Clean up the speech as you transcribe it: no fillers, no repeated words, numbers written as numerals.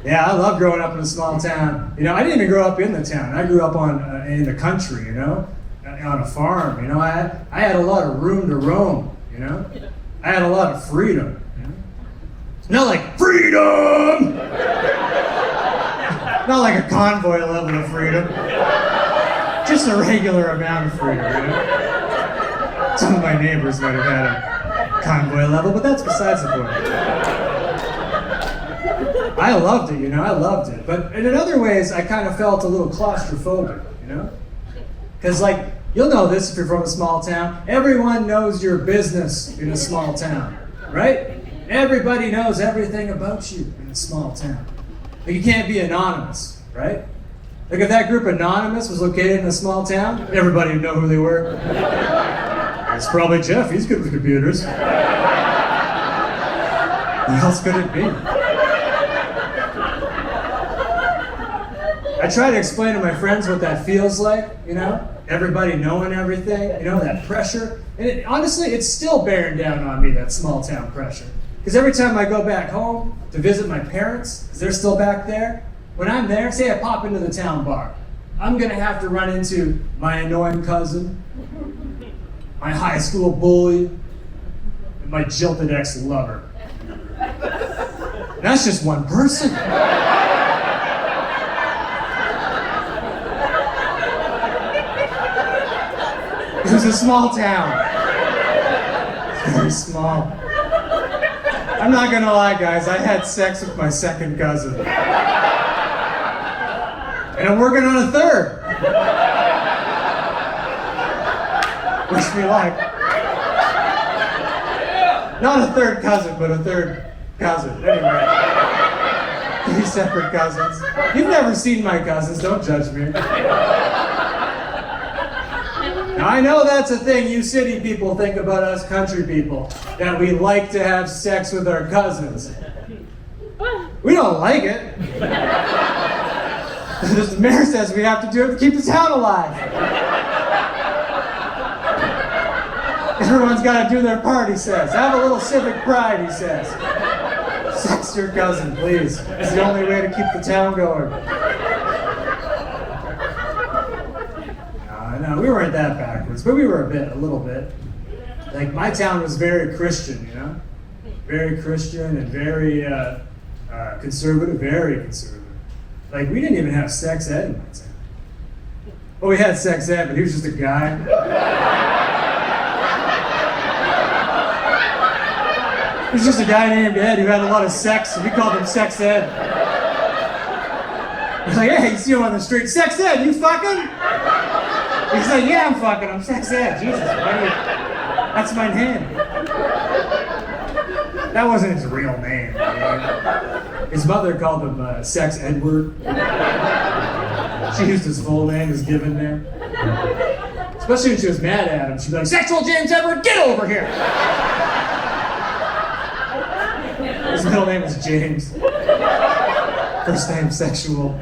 Yeah, I love growing up in a small town. You know, I didn't even grow up in the town. I grew up in the country, you know, on a farm. You know, I had a lot of room to roam, you know. I had a lot of freedom, you know. Not like freedom! Not like a convoy level of freedom. Just a regular amount of freedom, you know. Some of my neighbors might have had a convoy level, but that's besides the point. I loved it, you know, I loved it. But in other ways, I kind of felt a little claustrophobic, you know? Because, like, you'll know this if you're from a small town. Everyone knows your business in a small town, right? Everybody knows everything about you in a small town. Like, you can't be anonymous, right? Like, if that group Anonymous was located in a small town, everybody would know who they were. It's probably Jeff, he's good with computers. Who else could it be? I try to explain to my friends what that feels like, you know? Everybody knowing everything, you know, that pressure. And honestly, it's still bearing down on me, that small town pressure. Because every time I go back home to visit my parents, because they're still back there, when I'm there, say I pop into the town bar, I'm gonna have to run into my annoying cousin, my high school bully, and my jilted ex-lover. That's just one person. It was a small town. Very small. I'm not gonna lie, guys, I had sex with my second cousin. And I'm working on a third. Wish me luck. Not a third cousin, but a third cousin. Anyway. 3 separate cousins. You've never seen my cousins, don't judge me. Now, I know that's a thing you city people think about us country people, that we like to have sex with our cousins. We don't like it. The mayor says we have to do it to keep the town alive. Everyone's got to do their part, he says. Have a little civic pride, he says. Sex your cousin, please. It's the only way to keep the town going. No, we weren't that backwards, but we were a little bit. Like, my town was very Christian, you know? Very Christian and very conservative, very conservative. Like, we didn't even have sex ed in my town. Well, we had sex ed, but he was just a guy. He was just a guy named Ed who had a lot of sex, and we called him sex ed. He's like, hey, you see him on the street, sex ed, you fucking? He's like, yeah, I'm fucking, I'm sex ed. Jesus, that's my name. That wasn't his real name, man. His mother called him Sex Edward. She used his full name, his given name. Especially when she was mad at him, she'd be like, Sexual James Edward, get over here! His middle name was James. First name, Sexual.